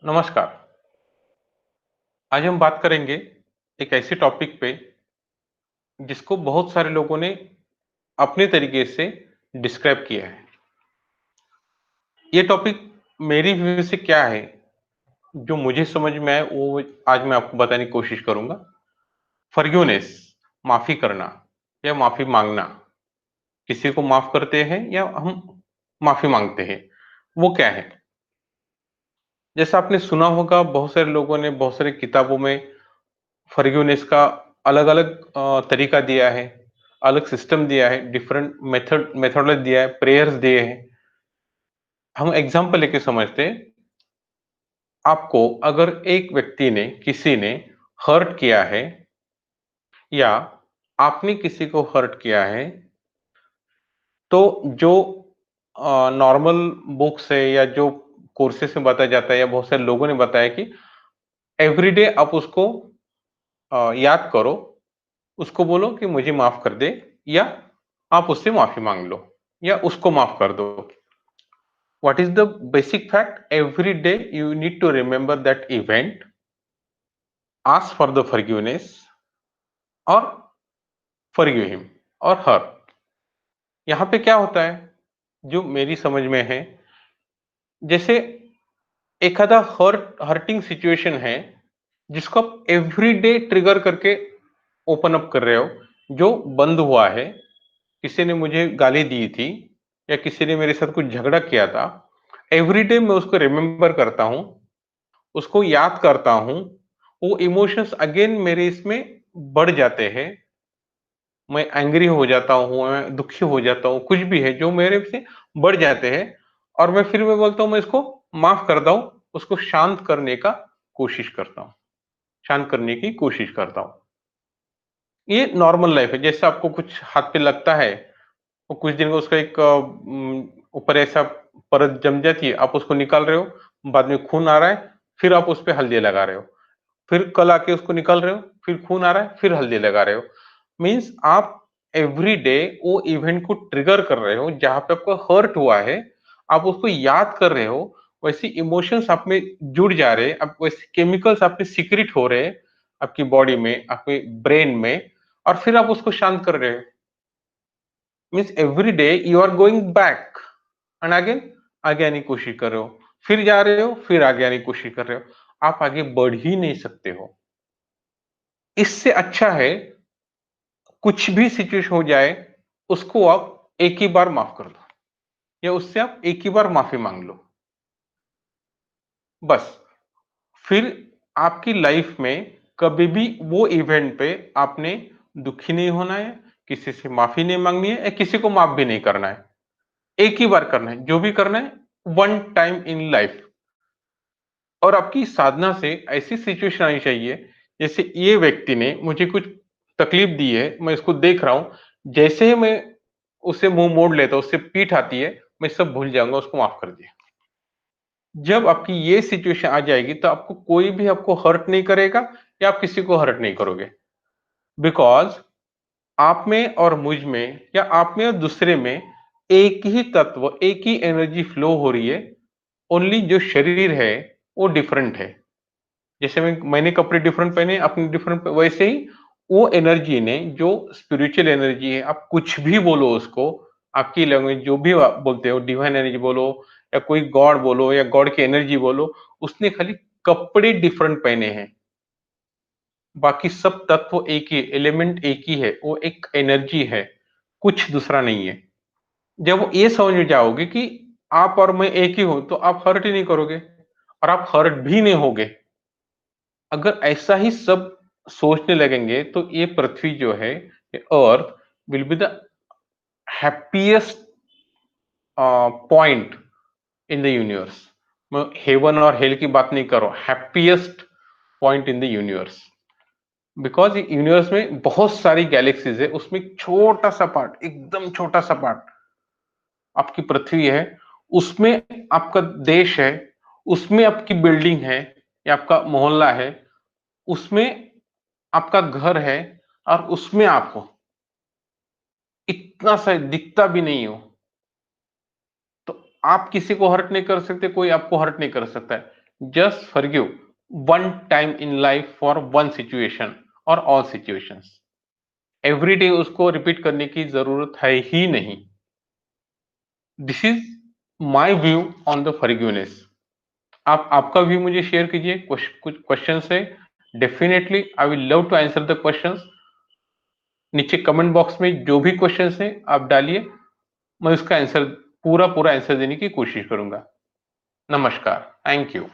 नमस्कार। आज हम बात करेंगे एक ऐसे टॉपिक पे जिसको बहुत सारे लोगों ने अपने तरीके से डिस्क्राइब किया है। ये टॉपिक मेरी व्यू से क्या है, जो मुझे समझ में आए वो आज मैं आपको बताने की कोशिश करूंगा। फॉरगिवनेस, माफी करना या माफी मांगना। किसी को माफ करते हैं या हम माफी मांगते हैं, वो क्या है? जैसा आपने सुना होगा, बहुत सारे लोगों ने बहुत सारी किताबों में फॉरगिवनेस का अलग अलग तरीका दिया है, अलग सिस्टम दिया है, डिफरेंट मेथोडोलॉजी दिया है, प्रेयर्स दिए हैं। हम एग्जांपल लेके समझते हैं। आपको अगर एक व्यक्ति ने, किसी ने हर्ट किया है, या आपने किसी को हर्ट किया है, तो जो नॉर्मल बुक से या जो कोर्सेस में बताया जाता है या बहुत सारे लोगों ने बताया कि एवरीडे आप उसको याद करो, उसको बोलो कि मुझे माफ कर दे, या आप उससे माफी मांग लो, या उसको माफ कर दो। What is the basic fact? Every day you need to remember that event, ask for the forgiveness, और फॉरगिव हिम और हर। यहां पे क्या होता है, जो मेरी समझ में है, जैसे एखादा हर्टिंग सिचुएशन है जिसको आप एवरी डे ट्रिगर करके ओपन अप कर रहे हो, जो बंद हुआ है। किसी ने मुझे गाली दी थी, या किसी ने मेरे साथ कुछ झगड़ा किया था, एवरी डे मैं उसको रिमेंबर करता हूं, उसको याद करता हूं, वो इमोशंस अगेन मेरे इसमें बढ़ जाते हैं। मैं एंग्री हो जाता हूं, मैं दुखी हो जाता हूं, कुछ भी है जो मेरे से बढ़ जाते हैं। और मैं बोलता हूं मैं इसको माफ करता हूं, उसको शांत करने का कोशिश करता हूं, शांत करने की कोशिश करता हूं। ये नॉर्मल लाइफ है। जैसे आपको कुछ हाथ पे लगता है, वो कुछ दिन में उसका एक ऊपर ऐसा परत जम जाती है, आप उसको निकाल रहे हो, बाद में खून आ रहा है, फिर आप उस पे हल्दी लगा रहे हो, फिर कल आके उसको निकाल रहे हो, फिर खून आ रहा है, फिर हल्दी लगा रहे हो। मीन्स आप एवरी डे वो इवेंट को ट्रिगर कर रहे हो जहां पे आपको हर्ट हुआ है, आप उसको याद कर रहे हो। वैसे इमोशंस आप में जुड़ जा रहे हैं, आप वैसे केमिकल्स आप में सीक्रेट हो रहे हैं आपकी बॉडी में, आपके ब्रेन में, और फिर आप उसको शांत कर रहे हो। Means every day you are going back and again आगे आने की कोशिश कर रहे हो, फिर जा रहे हो, फिर आगे आने की कोशिश कर रहे हो। आप आगे बढ़ ही नहीं सकते हो। इससे अच्छा है, कुछ भी सिचुएशन हो जाए, उसको आप एक ही बार माफ कर दो, या उससे आप एक ही बार माफी मांग लो, बस। फिर आपकी लाइफ में कभी भी वो इवेंट पे आपने दुखी नहीं होना है, किसी से माफी नहीं मांगनी है, या किसी को माफ भी नहीं करना है। एक ही बार करना है, जो भी करना है, वन टाइम इन लाइफ। और आपकी साधना से ऐसी सिचुएशन आनी चाहिए, जैसे ये व्यक्ति ने मुझे कुछ तकलीफ दी है, मैं इसको देख रहा हूं, जैसे ही मैं उससे मुंह मोड़ लेता हूं, उससे पीठ आती है, मैं सब भूल जाऊंगा, उसको माफ कर दिया। जब आपकी ये सिचुएशन आ जाएगी, तो आपको कोई भी आपको हर्ट नहीं करेगा, या आप किसी को हर्ट नहीं करोगे। बिकॉज आप में और मुझ में, या आप में और दूसरे में, एक ही तत्व, एक ही एनर्जी फ्लो हो रही है। ओनली जो शरीर है वो डिफरेंट है। जैसे मैंने कपड़े डिफरेंट पहने, अपने डिफरेंट, वैसे ही वो एनर्जी ने, जो स्पिरिचुअल एनर्जी है, आप कुछ भी बोलो उसको, आपकी लैंग्वेज जो भी आप बोलते हो, डिवाइन एनर्जी बोलो, या कोई गॉड बोलो, या गॉड की एनर्जी बोलो, उसने खाली कपड़े डिफरेंट पहने हैं। बाकी सब तत्व एक ही, एलिमेंट एक ही है, वो एक एनर्जी है, कुछ दूसरा नहीं है। जब ये समझ में जाओगे कि आप और मैं एक ही हूं, तो आप हर्ट ही नहीं करोगे, और आप हर्ट भी नहीं होगे। अगर ऐसा ही सब सोचने लगेंगे, तो ये पृथ्वी जो है, ये earth, will be the happiest point in the universe. मैं हेवन और हेल की बात नहीं कर रहा हूं, happiest point in the universe. Because universe में बहुत सारी गैलेक्सीज है, उसमें एक छोटा सा पार्ट, एकदम छोटा सा पार्ट आपकी पृथ्वी है। उसमें आपका देश है, उसमें आपकी बिल्डिंग है, या आपका मोहल्ला है, उसमें आपका घर है, और उसमें आप हो। इतना सा दिखता भी नहीं हो, तो आप किसी को हर्ट नहीं कर सकते, कोई आपको हर्ट नहीं कर सकता है। Just forgive one time in life for one situation और ऑल सिचुएशंस। एवरी डे उसको रिपीट करने की जरूरत है ही नहीं। This is my view on the forgiveness. आप आपका व्यू मुझे शेयर कीजिए। कुछ क्वेश्चन है, definitely I will love to answer the questions. नीचे कमेंट बॉक्स में जो भी क्वेश्चन है आप डालिए, मैं उसका आंसर पूरा पूरा आंसर देने की कोशिश करूंगा। नमस्कार, थैंक यू।